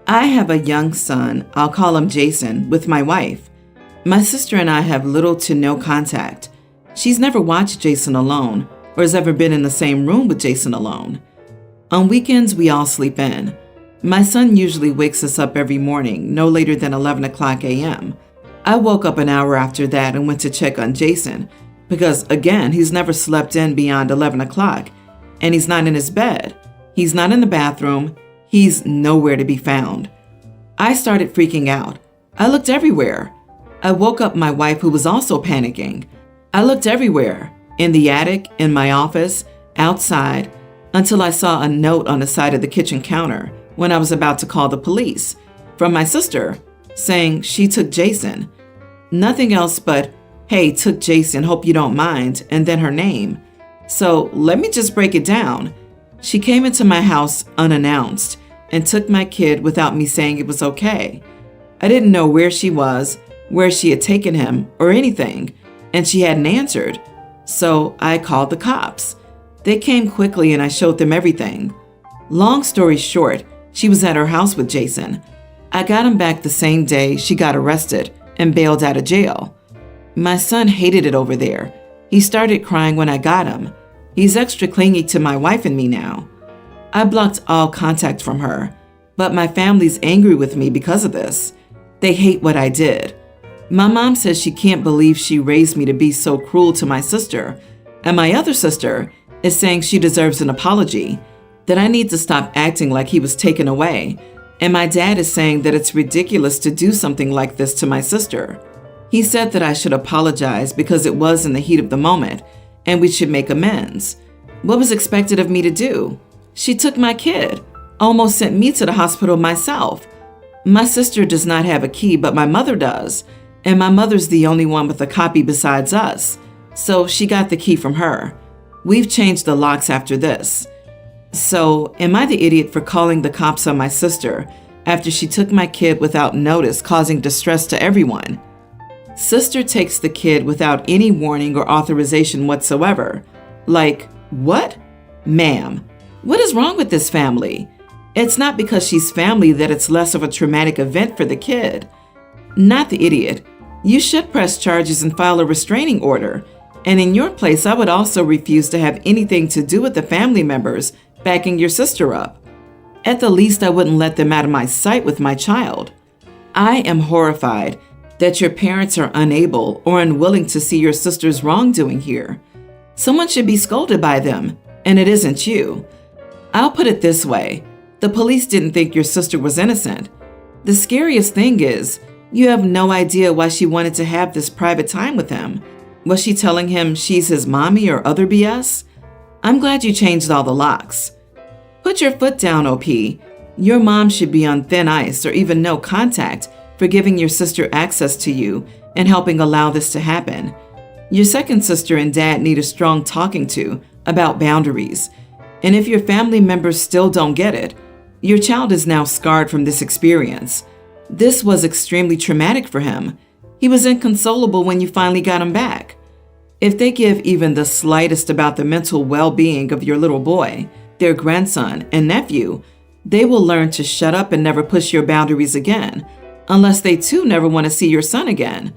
I have a young son, I'll call him Jason, with my wife. My sister and I have little to no contact. She's never watched Jason alone or has ever been in the same room with Jason alone. On weekends, we all sleep in. My son usually wakes us up every morning, no later than 11 o'clock a.m. I woke up an hour after that and went to check on Jason because, again, he's never slept in beyond 11 o'clock, and he's not in his bed. He's not in the bathroom. He's nowhere to be found. I started freaking out. I looked everywhere. I woke up my wife, who was also panicking. I looked everywhere, in the attic, in my office, outside, until I saw a note on the side of the kitchen counter when I was about to call the police from my sister saying she took Jason. Nothing else but, "Hey, took Jason, hope you don't mind," and then her name. So let me just break it down. She came into my house unannounced and took my kid without me saying it was okay. I didn't know where she was, where she had taken him, or anything, and she hadn't answered. So I called the cops. They came quickly and I showed them everything. Long story short, she was at her house with Jason. I got him back the same day she got arrested and bailed out of jail. My son hated it over there. He started crying when I got him. He's extra clingy to my wife and me now. I blocked all contact from her, but my family's angry with me because of this. They hate what I did. My mom says she can't believe she raised me to be so cruel to my sister, and my other sister is saying she deserves an apology, that I need to stop acting like he was taken away, and my dad is saying that it's ridiculous to do something like this to my sister. He said that I should apologize because it was in the heat of the moment, and we should make amends. What was expected of me to do? She took my kid, almost sent me to the hospital myself. My sister does not have a key, but my mother does, and my mother's the only one with a copy besides us, so she got the key from her. We've changed the locks after this. So, am I the idiot for calling the cops on my sister after she took my kid without notice, causing distress to everyone? Sister takes the kid without any warning or authorization whatsoever. Like, what? Ma'am, what is wrong with this family? It's not because she's family that it's less of a traumatic event for the kid. Not the idiot. You should press charges and file a restraining order. And in your place, I would also refuse to have anything to do with the family members backing your sister up. At the least, I wouldn't let them out of my sight with my child. I am horrified that your parents are unable or unwilling to see your sister's wrongdoing here. Someone should be scolded by them, and it isn't you. I'll put it this way. The police didn't think your sister was innocent. The scariest thing is, you have no idea why she wanted to have this private time with him. Was she telling him she's his mommy or other BS? I'm glad you changed all the locks. Put your foot down, OP. Your mom should be on thin ice or even no contact for giving your sister access to you and helping allow this to happen. Your second sister and dad need a strong talking to about boundaries. And if your family members still don't get it, your child is now scarred from this experience. This was extremely traumatic for him. He was inconsolable when you finally got him back. If they give even the slightest about the mental well-being of your little boy, their grandson and nephew, they will learn to shut up and never push your boundaries again, unless they too never want to see your son again.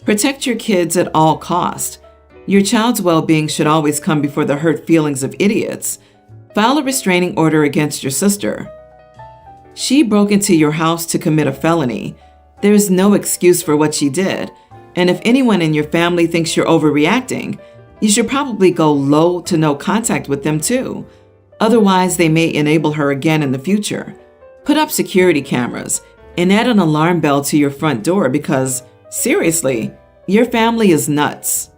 Protect your kids at all costs. Your child's well-being should always come before the hurt feelings of idiots. File a restraining order against your sister. She broke into your house to commit a felony. There is no excuse for what she did. And if anyone in your family thinks you're overreacting, you should probably go low to no contact with them too. Otherwise, they may enable her again in the future. Put up security cameras and add an alarm bell to your front door because, seriously, your family is nuts.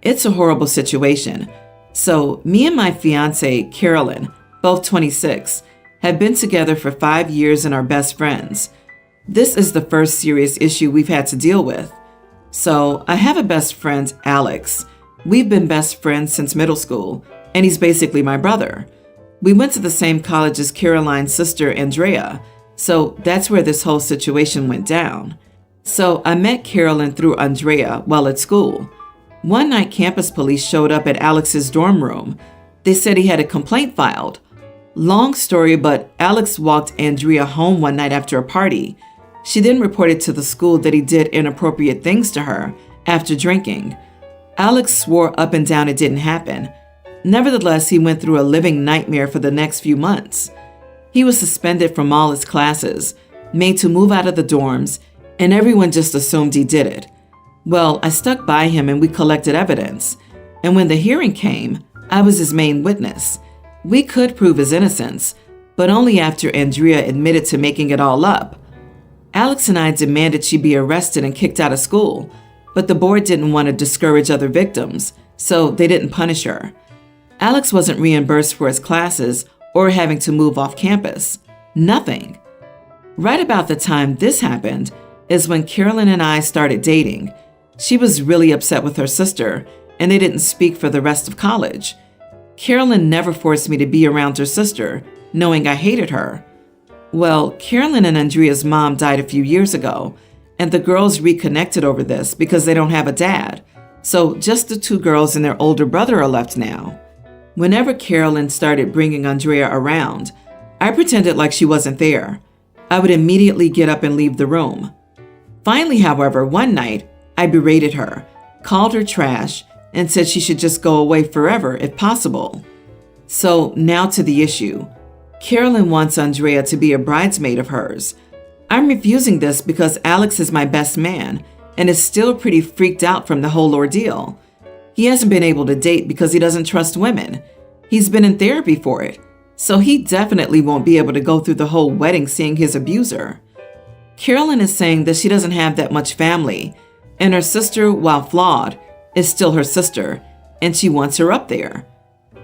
It's a horrible situation. So, me and my fiance, Carolyn, both 26, have been together for 5 years and are best friends. This is the first serious issue we've had to deal with. So, I have a best friend, Alex. We've been best friends since middle school, and he's basically my brother. We went to the same college as Caroline's sister, Andrea, so that's where this whole situation went down. So, I met Carolyn through Andrea while at school. One night, campus police showed up at Alex's dorm room. They said he had a complaint filed. Long story, but Alex walked Andrea home one night after a party. She then reported to the school that he did inappropriate things to her after drinking. Alex swore up and down it didn't happen. Nevertheless, he went through a living nightmare for the next few months. He was suspended from all his classes, made to move out of the dorms, and everyone just assumed he did it. Well, I stuck by him and we collected evidence. And when the hearing came, I was his main witness. We could prove his innocence, but only after Andrea admitted to making it all up. Alex and I demanded she be arrested and kicked out of school, but the board didn't want to discourage other victims, so they didn't punish her. Alex wasn't reimbursed for his classes or having to move off campus. Nothing. Right about the time this happened is when Carolyn and I started dating. She was really upset with her sister, and they didn't speak for the rest of college. Carolyn never forced me to be around her sister, knowing I hated her. Well, Carolyn and Andrea's mom died a few years ago, and the girls reconnected over this because they don't have a dad. So just the two girls and their older brother are left now. Whenever Carolyn started bringing Andrea around, I pretended like she wasn't there. I would immediately get up and leave the room. Finally, however, one night, I berated her, called her trash, and said she should just go away forever if possible. So now to the issue. Carolyn wants Andrea to be a bridesmaid of hers. I'm refusing this because Alex is my best man and is still pretty freaked out from the whole ordeal. He hasn't been able to date because he doesn't trust women. He's been in therapy for it, so he definitely won't be able to go through the whole wedding seeing his abuser. Carolyn is saying that she doesn't have that much family, and her sister, while flawed, is still her sister, and she wants her up there.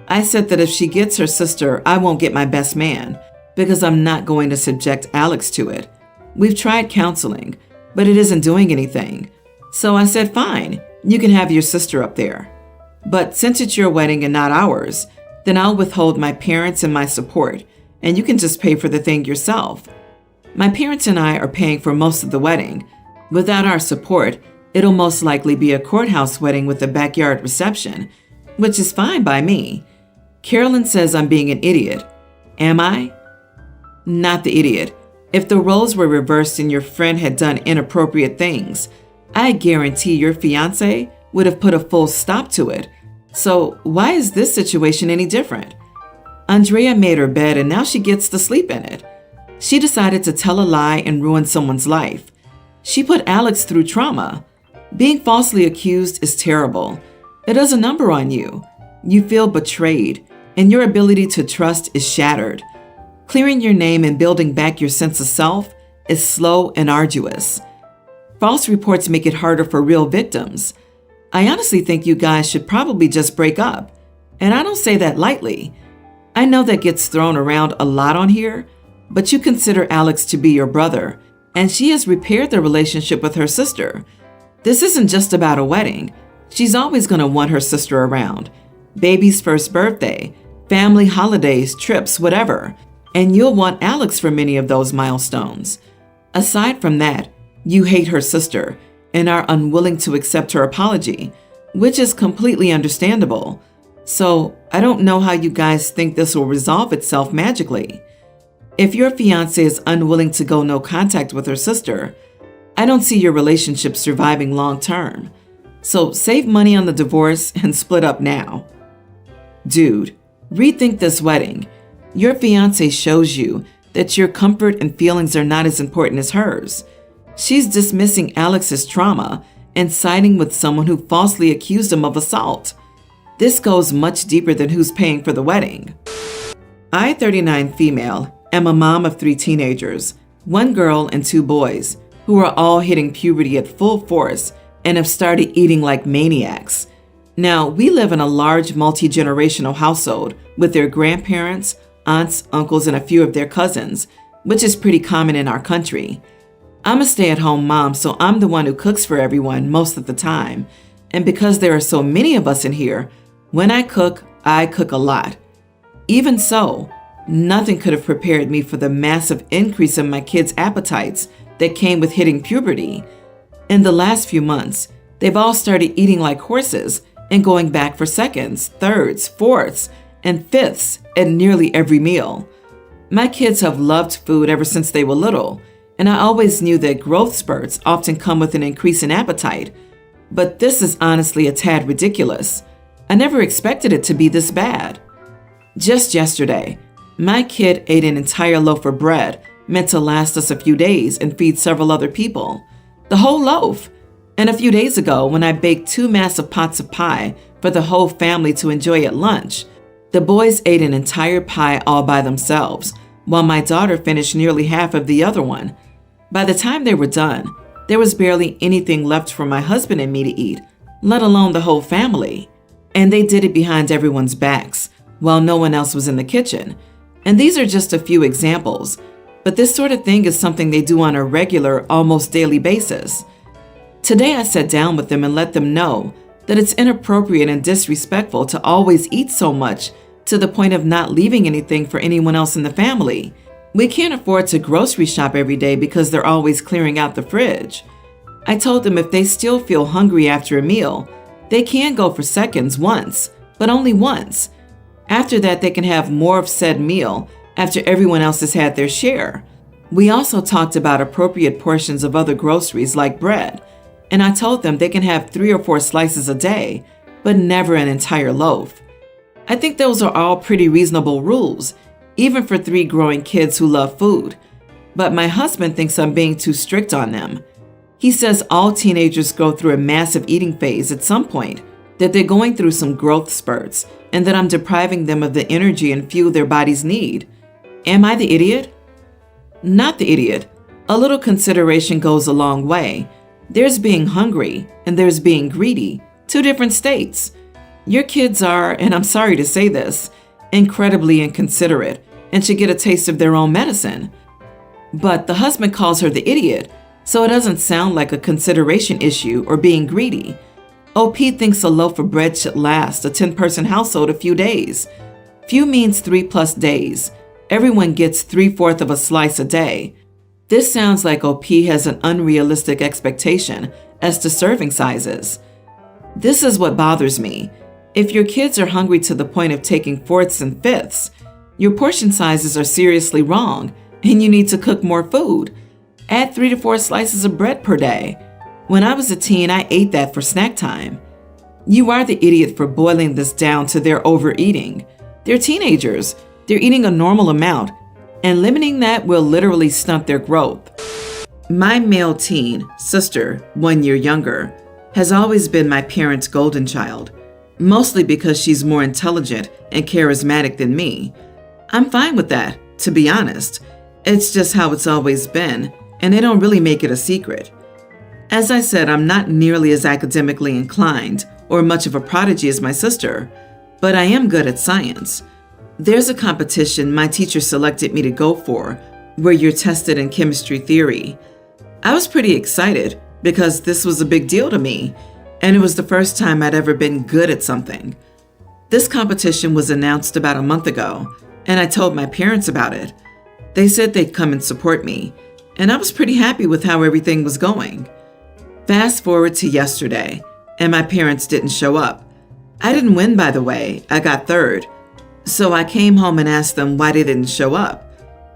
I said that if she gets her sister, I won't get my best man, because I'm not going to subject Alex to it. We've tried counseling, but it isn't doing anything. So I said, fine, you can have your sister up there. But since it's your wedding and not ours, then I'll withhold my parents and my support, and you can just pay for the thing yourself. My parents and I are paying for most of the wedding. Without our support, it'll most likely be a courthouse wedding with a backyard reception, which is fine by me. Carolyn says I'm being an idiot. Am I? Not the idiot. If the roles were reversed and your friend had done inappropriate things, I guarantee your fiancé would have put a full stop to it. So why is this situation any different? Andrea made her bed and now she gets to sleep in it. She decided to tell a lie and ruin someone's life. She put Alex through trauma. Being falsely accused is terrible. It does a number on you. You feel betrayed, and your ability to trust is shattered. Clearing your name and building back your sense of self is slow and arduous. False reports make it harder for real victims. I honestly think you guys should probably just break up. And I don't say that lightly. I know that gets thrown around a lot on here, but you consider Alex to be your brother, and she has repaired the relationship with her sister. This isn't just about a wedding. She's always going to want her sister around. Baby's first birthday, family holidays, trips, whatever. And you'll want Alex for many of those milestones. Aside from that, you hate her sister and are unwilling to accept her apology, which is completely understandable. So I don't know how you guys think this will resolve itself magically. If your fiancé is unwilling to go no contact with her sister, I don't see your relationship surviving long term. So save money on the divorce and split up now. Dude, rethink this wedding. Your fiancé shows you that your comfort and feelings are not as important as hers. She's dismissing Alex's trauma and siding with someone who falsely accused him of assault. This goes much deeper than who's paying for the wedding. I, 39 female, am a mom of 3 teenagers, 1 girl and 2 boys, who are all hitting puberty at full force and have started eating like maniacs. Now, we live in a large multi-generational household with their grandparents, aunts, uncles, and a few of their cousins, which is pretty common in our country. I'm a stay-at-home mom, so I'm the one who cooks for everyone most of the time. And because there are so many of us in here, when I cook a lot. Even so, nothing could have prepared me for the massive increase in my kids' appetites that came with hitting puberty. In the last few months, they've all started eating like horses and going back for seconds, thirds, fourths, and fifths at nearly every meal. My kids have loved food ever since they were little, and I always knew that growth spurts often come with an increase in appetite. But this is honestly a tad ridiculous. I never expected it to be this bad. Just yesterday, my kid ate an entire loaf of bread meant to last us a few days and feed several other people. The whole loaf. And a few days ago, when I baked 2 massive pots of pie for the whole family to enjoy at lunch, the boys ate an entire pie all by themselves, while my daughter finished nearly half of the other one. By the time they were done, there was barely anything left for my husband and me to eat, let alone the whole family. And they did it behind everyone's backs, while no one else was in the kitchen. And these are just a few examples, but this sort of thing is something they do on a regular, almost daily basis. Today I sat down with them and let them know that it's inappropriate and disrespectful to always eat so much to the point of not leaving anything for anyone else in the family. We can't afford to grocery shop every day because they're always clearing out the fridge. I told them if they still feel hungry after a meal, they can go for seconds once, but only once. After that, they can have more of said meal after everyone else has had their share. We also talked about appropriate portions of other groceries like bread, and I told them they can have 3 or 4 slices a day, but never an entire loaf. I think those are all pretty reasonable rules, even for 3 growing kids who love food. But my husband thinks I'm being too strict on them. He says all teenagers go through a massive eating phase at some point, that they're going through some growth spurts, and that I'm depriving them of the energy and fuel their bodies need. Am I the idiot? Not the idiot. A little consideration goes a long way. There's being hungry, and there's being greedy. 2 different states. Your kids are, and I'm sorry to say this, incredibly inconsiderate and should get a taste of their own medicine. But the husband calls her the idiot, so it doesn't sound like a consideration issue or being greedy. OP thinks a loaf of bread should last a 10-person household a few days. Few means 3+ days. Everyone gets 3/4 of a slice a day. This sounds like OP has an unrealistic expectation as to serving sizes. This is what bothers me. If your kids are hungry to the point of taking 4ths and 5ths, your portion sizes are seriously wrong, and you need to cook more food. Add 3 to 4 slices of bread per day. When I was a teen, I ate that for snack time. You are the idiot for boiling this down to their overeating. They're teenagers. They're eating a normal amount, and limiting that will literally stunt their growth. My male teen, sister, 1 year younger, has always been my parents' golden child, mostly because she's more intelligent and charismatic than me. I'm fine with that, to be honest. It's just how it's always been, and they don't really make it a secret. As I said, I'm not nearly as academically inclined or much of a prodigy as my sister, but I am good at science. There's a competition my teacher selected me to go for where you're tested in chemistry theory. I was pretty excited because this was a big deal to me, and it was the first time I'd ever been good at something. This competition was announced about a month ago, and I told my parents about it. They said they'd come and support me, and I was pretty happy with how everything was going. Fast forward to yesterday, and my parents didn't show up. I didn't win, by the way. I got 3rd. So I came home and asked them why they didn't show up.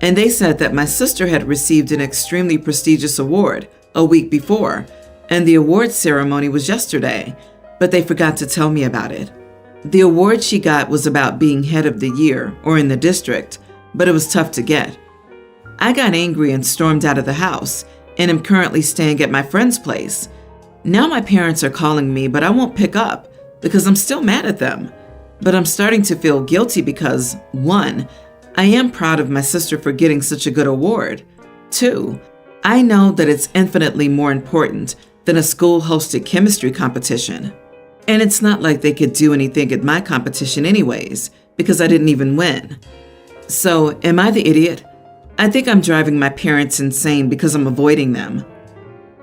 And they said that my sister had received an extremely prestigious award a week before, and the award ceremony was yesterday, but they forgot to tell me about it. The award she got was about being head of the year or in the district, but it was tough to get. I got angry and stormed out of the house, and am currently staying at my friend's place. Now my parents are calling me, but I won't pick up because I'm still mad at them. But I'm starting to feel guilty because, 1, I am proud of my sister for getting such a good award. 2, I know that it's infinitely more important than a school-hosted chemistry competition. And it's not like they could do anything at my competition anyways, because I didn't even win. So, am I the idiot? I think I'm driving my parents insane because I'm avoiding them.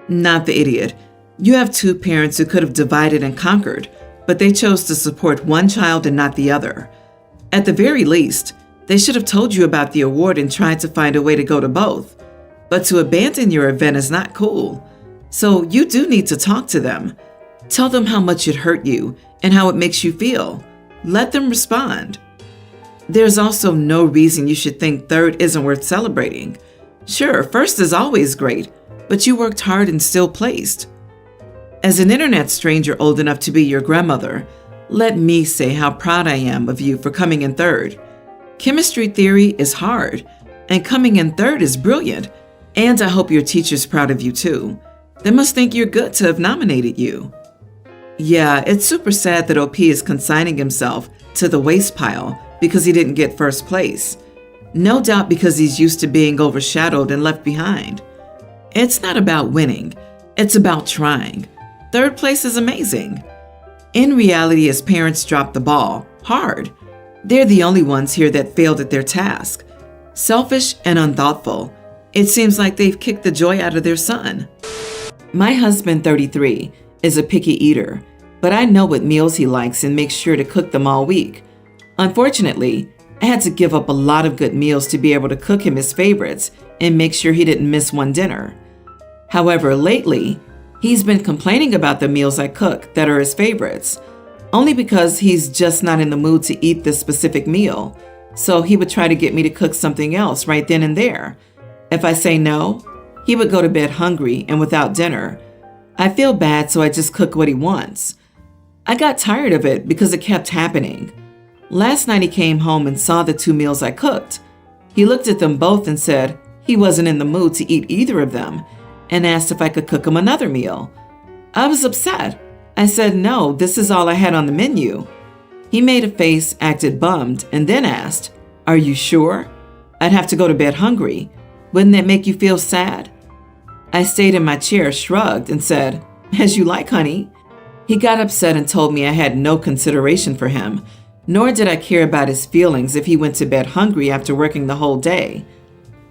Not the idiot. You have 2 parents who could have divided and conquered, but they chose to support one child and not the other. At the very least, they should have told you about the award and tried to find a way to go to both. But to abandon your event is not cool. So you do need to talk to them. Tell them how much it hurt you and how it makes you feel. Let them respond. There's also no reason you should think third isn't worth celebrating. Sure, first is always great, but you worked hard and still placed. As an internet stranger old enough to be your grandmother, let me say how proud I am of you for coming in third. Chemistry theory is hard, and coming in third is brilliant, and I hope your teacher's proud of you too. They must think you're good to have nominated you. Yeah, it's super sad that OP is consigning himself to the waste pile because he didn't get first place. No doubt because he's used to being overshadowed and left behind. It's not about winning, it's about trying. Third place is amazing. In reality, his parents dropped the ball hard. They're the only ones here that failed at their task. Selfish and unthoughtful. It seems like they've kicked the joy out of their son. My husband, 33, is a picky eater, but I know what meals he likes and make sure to cook them all week. Unfortunately, I had to give up a lot of good meals to be able to cook him his favorites and make sure he didn't miss one dinner. However, lately, he's been complaining about the meals I cook that are his favorites, only because he's just not in the mood to eat this specific meal, so he would try to get me to cook something else right then and there. If I say no, he would go to bed hungry and without dinner. I feel bad, so I just cook what he wants. I got tired of it because it kept happening. Last night he came home and saw the 2 meals I cooked. He looked at them both and said he wasn't in the mood to eat either of them and asked if I could cook him another meal. I was upset. I said no, this is all I had on the menu. He made a face, acted bummed, and then asked, "Are you sure? I'd have to go to bed hungry. Wouldn't that make you feel sad?" I stayed in my chair, shrugged, and said, "As you like, honey." He got upset and told me I had no consideration for him, nor did I care about his feelings if he went to bed hungry after working the whole day.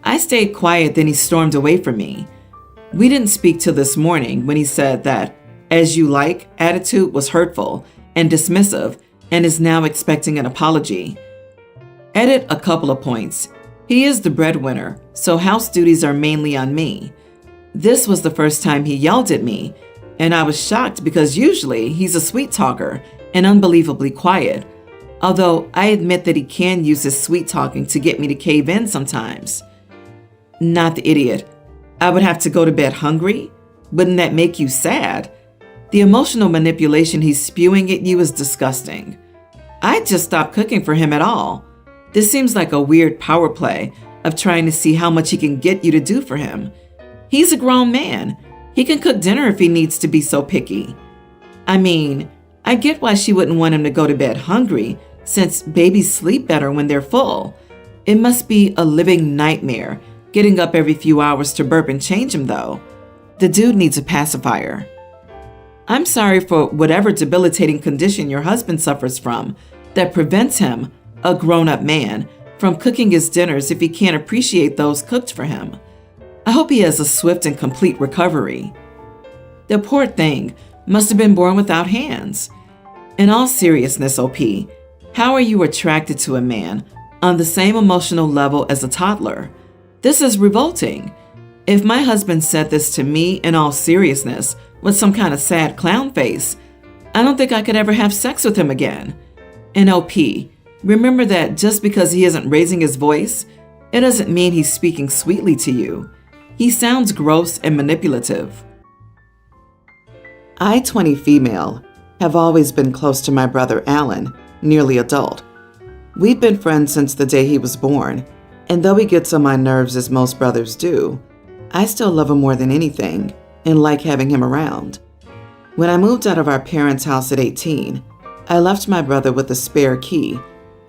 I stayed quiet, then he stormed away from me. We didn't speak till this morning when he said that "as you like" attitude was hurtful and dismissive and is now expecting an apology. Edit a couple of points. He is the breadwinner, so house duties are mainly on me. This was the first time he yelled at me, and I was shocked because usually he's a sweet talker and unbelievably quiet, although I admit that he can use his sweet talking to get me to cave in sometimes. Not the idiot. I would have to go to bed hungry? Wouldn't that make you sad? The emotional manipulation he's spewing at you is disgusting. I just stopped cooking for him at all. This seems like a weird power play of trying to see how much he can get you to do for him. He's a grown man. He can cook dinner if he needs to be so picky. I mean, I get why she wouldn't want him to go to bed hungry, since babies sleep better when they're full. It must be a living nightmare getting up every few hours to burp and change him, though. The dude needs a pacifier. I'm sorry for whatever debilitating condition your husband suffers from that prevents him, a grown-up man, from cooking his dinners if he can't appreciate those cooked for him. I hope he has a swift and complete recovery. The poor thing must have been born without hands. In all seriousness, OP, how are you attracted to a man on the same emotional level as a toddler? This is revolting. If my husband said this to me in all seriousness with some kind of sad clown face, I don't think I could ever have sex with him again. And OP, remember that just because he isn't raising his voice, it doesn't mean he's speaking sweetly to you. He sounds gross and manipulative. I, 20 female, have always been close to my brother Alan, nearly adult. We've been friends since the day he was born, and though he gets on my nerves as most brothers do, I still love him more than anything and like having him around. When I moved out of our parents' house at 18, I left my brother with a spare key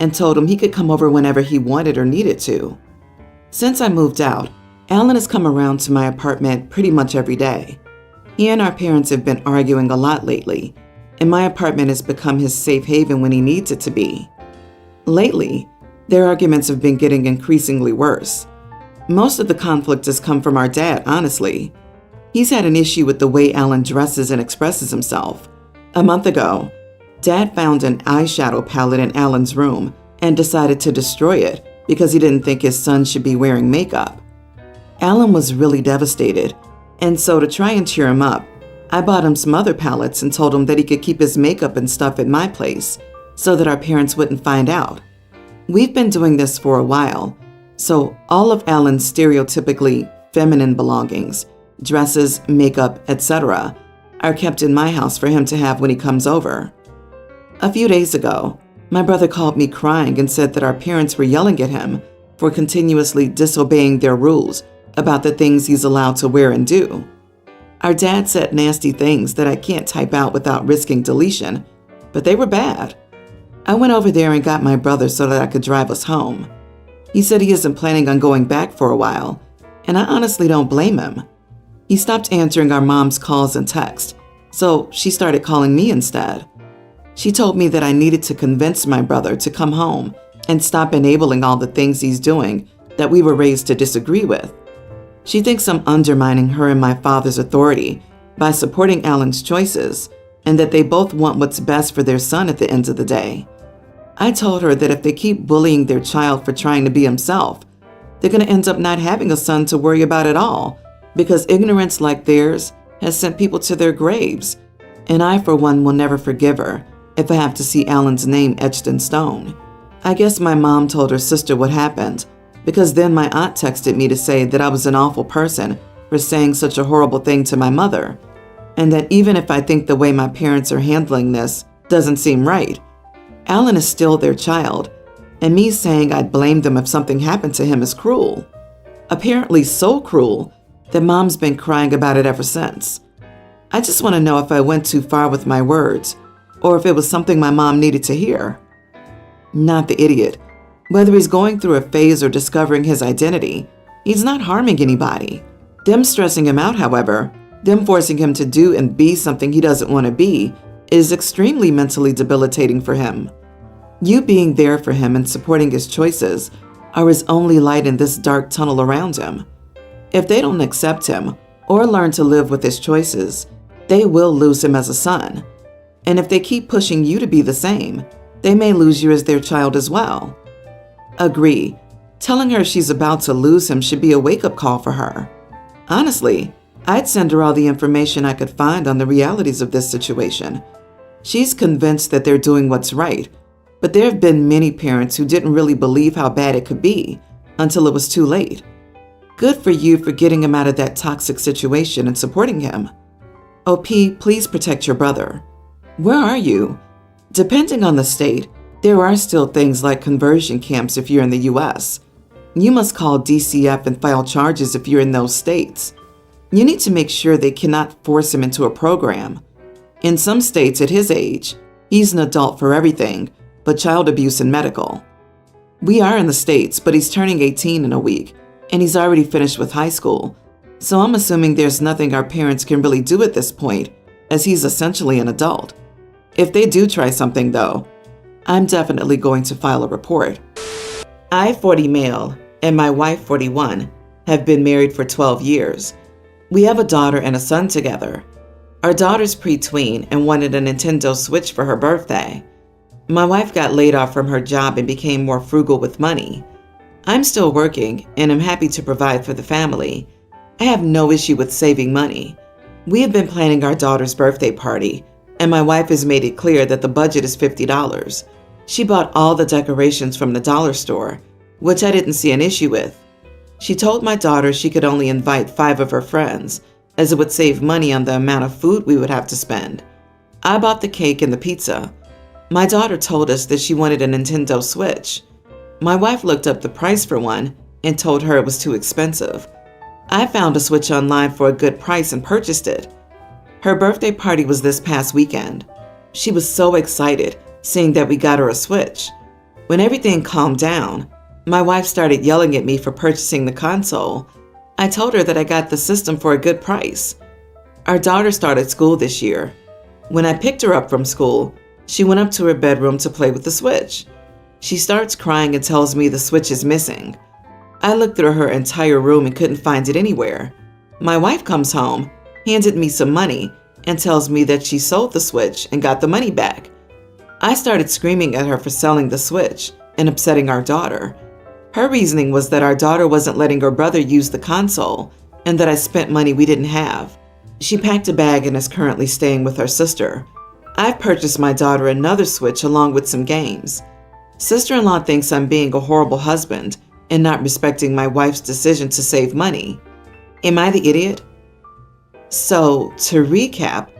and told him he could come over whenever he wanted or needed to. Since I moved out, Alan has come around to my apartment pretty much every day. He and our parents have been arguing a lot lately, and my apartment has become his safe haven when he needs it to be. Lately, their arguments have been getting increasingly worse. Most of the conflict has come from our dad, honestly. He's had an issue with the way Alan dresses and expresses himself. A month ago, Dad found an eyeshadow palette in Alan's room and decided to destroy it because he didn't think his son should be wearing makeup. Alan was really devastated, and so to try and cheer him up, I bought him some other palettes and told him that he could keep his makeup and stuff at my place so that our parents wouldn't find out. We've been doing this for a while, so all of Alan's stereotypically feminine belongings, dresses, makeup, etc., are kept in my house for him to have when he comes over. A few days ago, my brother called me crying and said that our parents were yelling at him for continuously disobeying their rules about the things he's allowed to wear and do. Our dad said nasty things that I can't type out without risking deletion, but they were bad. I went over there and got my brother so that I could drive us home. He said he isn't planning on going back for a while, and I honestly don't blame him. He stopped answering our mom's calls and texts, so she started calling me instead. She told me that I needed to convince my brother to come home and stop enabling all the things he's doing that we were raised to disagree with. She thinks I'm undermining her and my father's authority by supporting Alan's choices, and that they both want what's best for their son at the end of the day. I told her that if they keep bullying their child for trying to be himself, they're going to end up not having a son to worry about at all, because ignorance like theirs has sent people to their graves, and I, for one, will never forgive her if I have to see Alan's name etched in stone. I guess my mom told her sister what happened, because then my aunt texted me to say that I was an awful person for saying such a horrible thing to my mother, and that even if I think the way my parents are handling this doesn't seem right, Alan is still their child, and me saying I'd blame them if something happened to him is cruel. Apparently so cruel that Mom's been crying about it ever since. I just want to know if I went too far with my words, or if it was something my mom needed to hear. Not the idiot. Whether he's going through a phase or discovering his identity, he's not harming anybody. Them stressing him out, however, them forcing him to do and be something he doesn't want to be, is extremely mentally debilitating for him. You being there for him and supporting his choices are his only light in this dark tunnel around him. If they don't accept him or learn to live with his choices, they will lose him as a son. And if they keep pushing you to be the same, they may lose you as their child as well. Agree. Telling her she's about to lose him should be a wake-up call for her. Honestly, I'd send her all the information I could find on the realities of this situation. She's convinced that they're doing what's right, but there have been many parents who didn't really believe how bad it could be until it was too late. Good for you for getting him out of that toxic situation and supporting him. OP, please protect your brother. Where are you? Depending on the state, there are still things like conversion camps if you're in the US. You must call DCF and file charges if you're in those states. You need to make sure they cannot force him into a program. In some states at his age, he's an adult for everything but child abuse and medical. We are in the States, but he's turning 18 in a week, and he's already finished with high school, so I'm assuming there's nothing our parents can really do at this point, as he's essentially an adult. If they do try something, though, I'm definitely going to file a report. I, 40 male, and my wife, 41, have been married for 12 years. We have a daughter and a son together. Our daughter's pre-tween and wanted a Nintendo Switch for her birthday. My wife got laid off from her job and became more frugal with money. I'm still working and am happy to provide for the family. I have no issue with saving money. We have been planning our daughter's birthday party, and my wife has made it clear that the budget is $50. She bought all the decorations from the dollar store, which I didn't see an issue with. She told my daughter she could only invite 5 of her friends, as it would save money on the amount of food we would have to spend. I bought the cake and the pizza. My daughter told us that she wanted a Nintendo Switch. My wife looked up the price for one and told her it was too expensive. I found a Switch online for a good price and purchased it. Her birthday party was this past weekend. She was so excited seeing that we got her a Switch. When everything calmed down, my wife started yelling at me for purchasing the console. I told her that I got the system for a good price. Our daughter started school this year. When I picked her up from school, she went up to her bedroom to play with the Switch. She starts crying and tells me the Switch is missing. I looked through her entire room and couldn't find it anywhere. My wife comes home, handed me some money, and tells me that she sold the Switch and got the money back. I started screaming at her for selling the Switch and upsetting our daughter. Her reasoning was that our daughter wasn't letting her brother use the console and that I spent money we didn't have. She packed a bag and is currently staying with her sister. I've purchased my daughter another Switch along with some games. Sister-in-law thinks I'm being a horrible husband and not respecting my wife's decision to save money. Am I the idiot? So, to recap,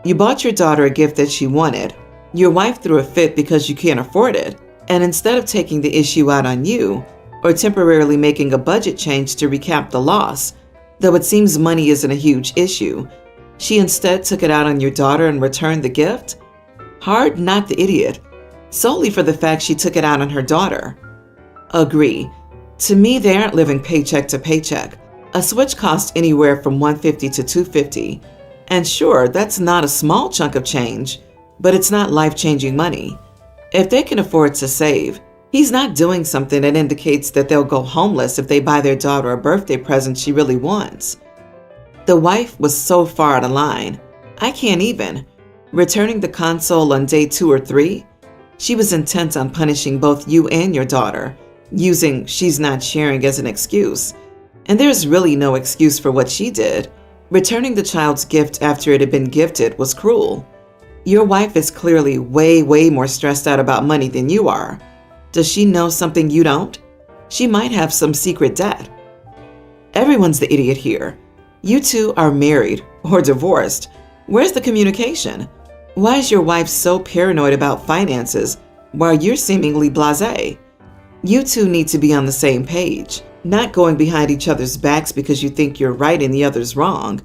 you bought your daughter a gift that she wanted. Your wife threw a fit because you can't afford it, and instead of taking the issue out on you, or temporarily making a budget change to recap the loss, though it seems money isn't a huge issue, she instead took it out on your daughter and returned the gift? Hard not the idiot, solely for the fact she took it out on her daughter. Agree. To me, they aren't living paycheck to paycheck. A switch costs anywhere from $150 to $250. And sure, that's not a small chunk of change, but it's not life-changing money. If they can afford to save, he's not doing something that indicates that they'll go homeless if they buy their daughter a birthday present she really wants. The wife was so far out of line. I can't even. Returning the console on day 2 or 3, she was intent on punishing both you and your daughter, using she's not sharing as an excuse. And there's really no excuse for what she did. Returning the child's gift after it had been gifted was cruel. Your wife is clearly way more stressed out about money than you are. Does she know something you don't? She might have some secret debt. Everyone's the idiot here. You two are married or divorced. Where's the communication? Why is your wife so paranoid about finances while you're seemingly blasé? You two need to be on the same page, not going behind each other's backs because you think you're right and the other's wrong.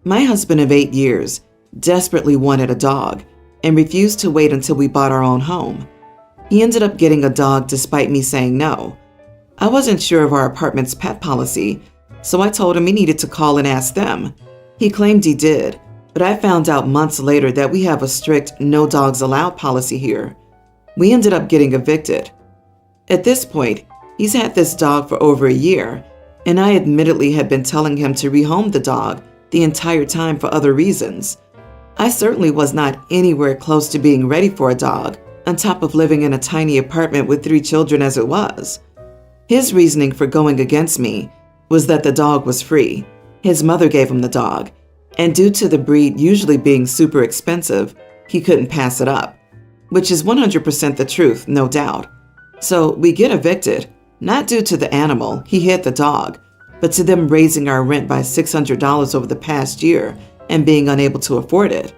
My husband of 8 years desperately wanted a dog and refused to wait until we bought our own home. He ended up getting a dog despite me saying no. I wasn't sure of our apartment's pet policy, so I told him he needed to call and ask them. He claimed he did, but I found out months later that we have a strict no dogs allowed policy here. We ended up getting evicted. At this point, he's had this dog for over a year, and I admittedly had been telling him to rehome the dog the entire time for other reasons. I certainly was not anywhere close to being ready for a dog, on top of living in a tiny apartment with 3 children as it was. His reasoning for going against me was that the dog was free. His mother gave him the dog, and due to the breed usually being super expensive, he couldn't pass it up, which is 100% the truth, no doubt. So we get evicted, not due to the animal, he hit the dog, but to them raising our rent by $600 over the past year and being unable to afford it.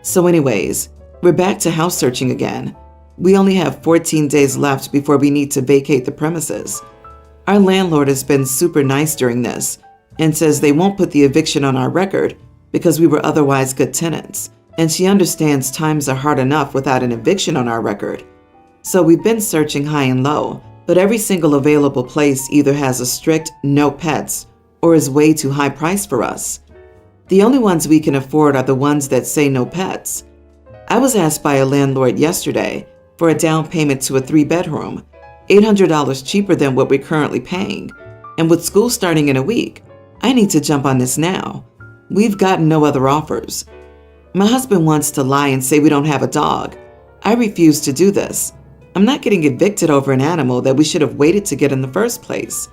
So anyways, we're back to house searching again. We only have 14 days left before we need to vacate the premises. Our landlord has been super nice during this and says they won't put the eviction on our record because we were otherwise good tenants, and she understands times are hard enough without an eviction on our record. So we've been searching high and low, but every single available place either has a strict no pets or is way too high priced for us. The only ones we can afford are the ones that say no pets. I was asked by a landlord yesterday for a down payment to a 3-bedroom, $800 cheaper than what we're currently paying. And with school starting in a week, I need to jump on this now. We've gotten no other offers. My husband wants to lie and say we don't have a dog. I refuse to do this. I'm not getting evicted over an animal that we should have waited to get in the first place.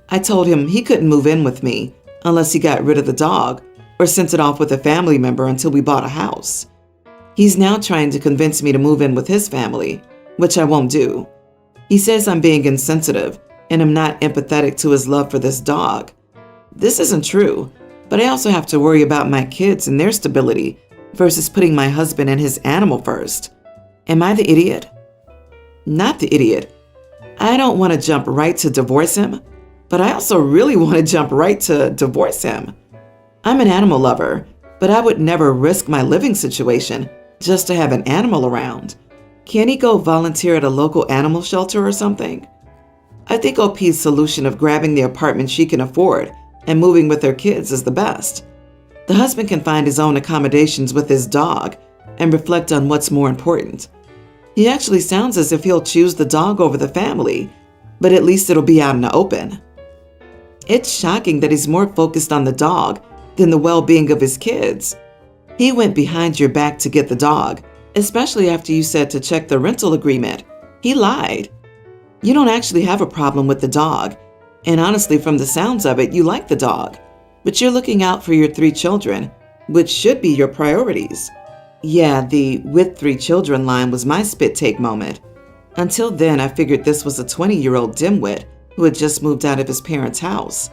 I told him he couldn't move in with me unless he got rid of the dog or sent it off with a family member until we bought a house. He's now trying to convince me to move in with his family, which I won't do. He says I'm being insensitive and I'm not empathetic to his love for this dog. This isn't true, but I also have to worry about my kids and their stability versus putting my husband and his animal first. Am I the idiot? Not the idiot. I don't want to jump right to divorce him, but I also really want to jump right to divorce him. I'm an animal lover, but I would never risk my living situation just to have an animal around. Can he go volunteer at a local animal shelter or something? I think OP's solution of grabbing the apartment she can afford and moving with their kids is the best. The husband can find his own accommodations with his dog and reflect on what's more important. He actually sounds as if he'll choose the dog over the family, but at least it'll be out in the open. It's shocking that he's more focused on the dog than the well-being of his kids. He went behind your back to get the dog, especially after you said to check the rental agreement. He lied. You don't actually have a problem with the dog, and honestly, from the sounds of it, you like the dog, but you're looking out for your 3 children, which should be your priorities. Yeah, the with 3 children line was my spit take moment. Until then, I figured this was a 20-year-old dimwit who had just moved out of his parents' house.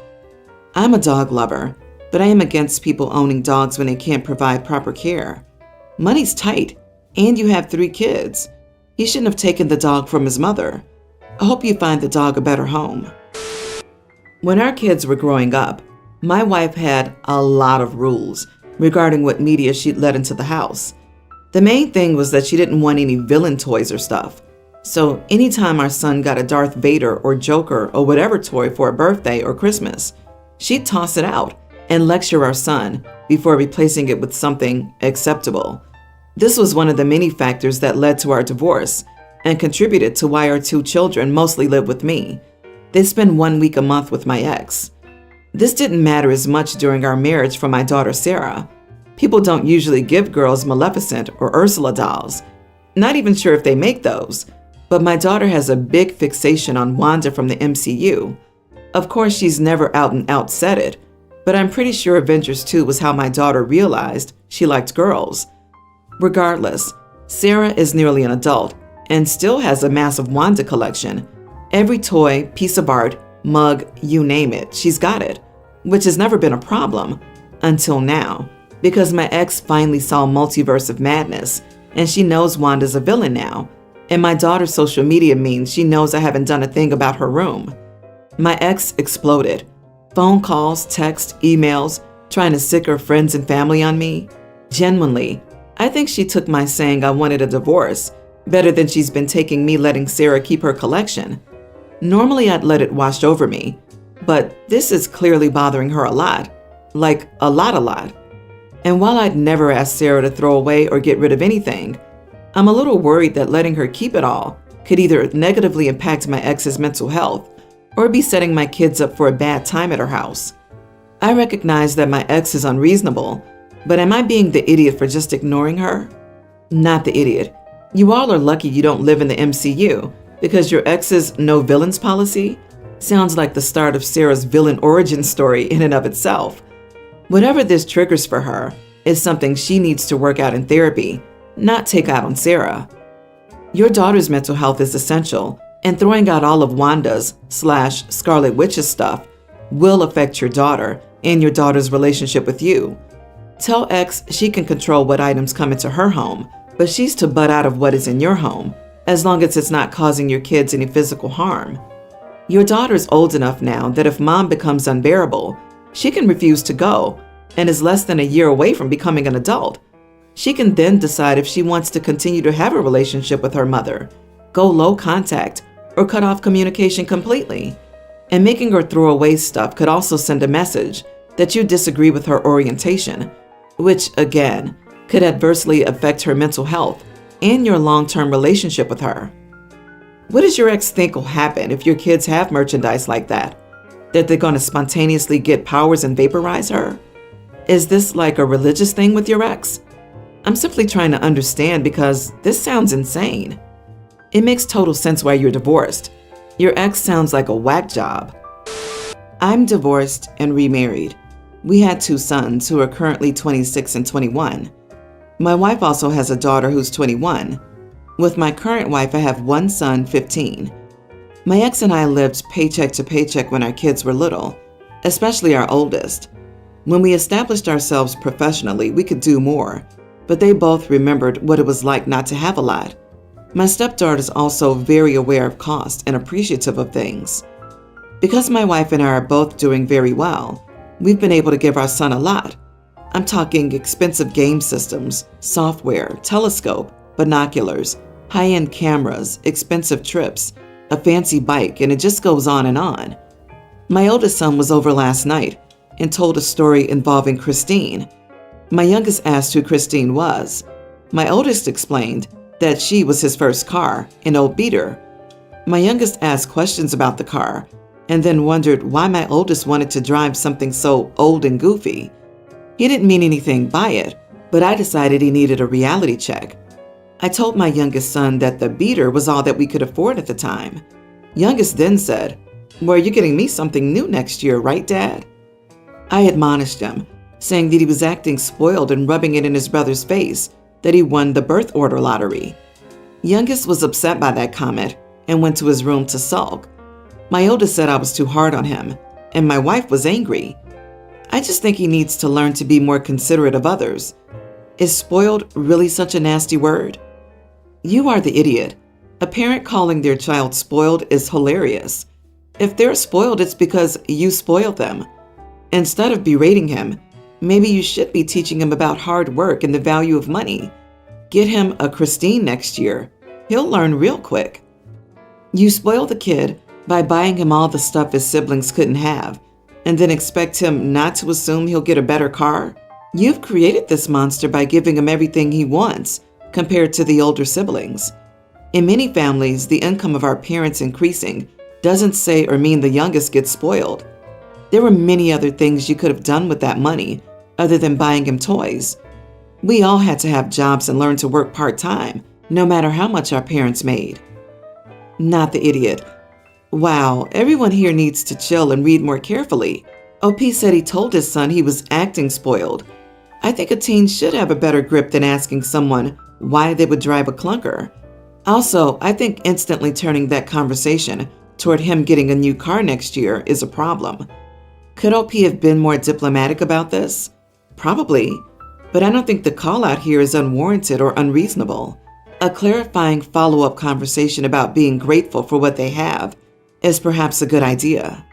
I'm a dog lover, but I am against people owning dogs when they can't provide proper care. Money's tight, and you have 3 kids. He shouldn't have taken the dog from his mother. I hope you find the dog a better home. When our kids were growing up, my wife had a lot of rules regarding what media she'd let into the house. The main thing was that she didn't want any villain toys or stuff. So anytime our son got a Darth Vader or Joker or whatever toy for a birthday or Christmas, she'd toss it out and lecture our son before replacing it with something acceptable. This was one of the many factors that led to our divorce and contributed to why our 2 children mostly live with me. They spend 1 week a month with my ex. This didn't matter as much during our marriage for my daughter Sarah. People don't usually give girls Maleficent or Ursula dolls. Not even sure if they make those. But my daughter has a big fixation on Wanda from the MCU. Of course, she's never out and out said it, but I'm pretty sure Avengers 2 was how my daughter realized she liked girls. Regardless, Sarah is nearly an adult and still has a massive Wanda collection. Every toy, piece of art, mug, you name it, she's got it, which has never been a problem until now, because my ex finally saw Multiverse of Madness and she knows Wanda's a villain now. And my daughter's social media means she knows I haven't done a thing about her room. My ex exploded. Phone calls, texts, emails, trying to sick her friends and family on me. Genuinely, I think she took my saying I wanted a divorce better than she's been taking me letting Sarah keep her collection. Normally I'd let it wash over me, but this is clearly bothering her a lot. Like a lot. And while I'd never ask Sarah to throw away or get rid of anything, I'm a little worried that letting her keep it all could either negatively impact my ex's mental health or be setting my kids up for a bad time at her house. I recognize that my ex is unreasonable, but am I being the idiot for just ignoring her? Not the idiot. You all are lucky you don't live in the MCU because your ex's no villains policy sounds like the start of Sarah's villain origin story in and of itself. Whatever this triggers for her is something she needs to work out in therapy, not take out on Sarah. Your daughter's mental health is essential, and throwing out all of Wanda's / Scarlet Witch's stuff will affect your daughter and your daughter's relationship with you. Tell X she can control what items come into her home, but she's to butt out of what is in your home, as long as it's not causing your kids any physical harm. Your daughter's old enough now that if mom becomes unbearable, she can refuse to go and is less than a year away from becoming an adult. She can then decide if she wants to continue to have a relationship with her mother, go low contact, or cut off communication completely. And making her throw away stuff could also send a message that you disagree with her orientation, which, again, could adversely affect her mental health and your long-term relationship with her. What does your ex think will happen if your kids have merchandise like that? That they're going to spontaneously get powers and vaporize her? Is this like a religious thing with your ex? I'm simply trying to understand because this sounds insane. It makes total sense why you're divorced. Your ex sounds like a whack job. I'm divorced and remarried. We had 2 sons who are currently 26 and 21. My wife also has a daughter who's 21. With my current wife, I have 1 son, 15. My ex and I lived paycheck to paycheck when our kids were little, especially our oldest. When we established ourselves professionally, we could do more, but they both remembered what it was like not to have a lot. My stepdaughter is also very aware of cost and appreciative of things. Because my wife and I are both doing very well, we've been able to give our son a lot. I'm talking expensive game systems, software, telescope, binoculars, high-end cameras, expensive trips, a fancy bike, and it just goes on and on. My oldest son was over last night and told a story involving Christine. My youngest asked who Christine was. My oldest explained that she was his first car, an old beater. My youngest asked questions about the car and then wondered why my oldest wanted to drive something so old and goofy. He didn't mean anything by it, but I decided he needed a reality check. I told my youngest son that the beater was all that we could afford at the time. Youngest then said, "Well, you're getting me something new next year, right, Dad?" I admonished him, saying that he was acting spoiled and rubbing it in his brother's face that he won the birth order lottery. Youngest was upset by that comment and went to his room to sulk. My oldest said I was too hard on him, and my wife was angry. I just think he needs to learn to be more considerate of others. Is spoiled really such a nasty word? You are the idiot. A parent calling their child spoiled is hilarious. If they're spoiled, it's because you spoiled them. Instead of berating him, maybe you should be teaching him about hard work and the value of money. Get him a Christine next year. He'll learn real quick. You spoil the kid by buying him all the stuff his siblings couldn't have, and then expect him not to assume he'll get a better car? You've created this monster by giving him everything he wants compared to the older siblings. In many families, the income of our parents increasing doesn't say or mean the youngest gets spoiled. There were many other things you could have done with that money other than buying him toys. We all had to have jobs and learn to work part-time, no matter how much our parents made. Not the idiot. Wow, everyone here needs to chill and read more carefully. OP said he told his son he was acting spoiled. I think a teen should have a better grip than asking someone why they would drive a clunker. Also, I think instantly turning that conversation toward him getting a new car next year is a problem. Could OP have been more diplomatic about this? Probably, but I don't think the call out here is unwarranted or unreasonable. A clarifying follow-up conversation about being grateful for what they have is perhaps a good idea.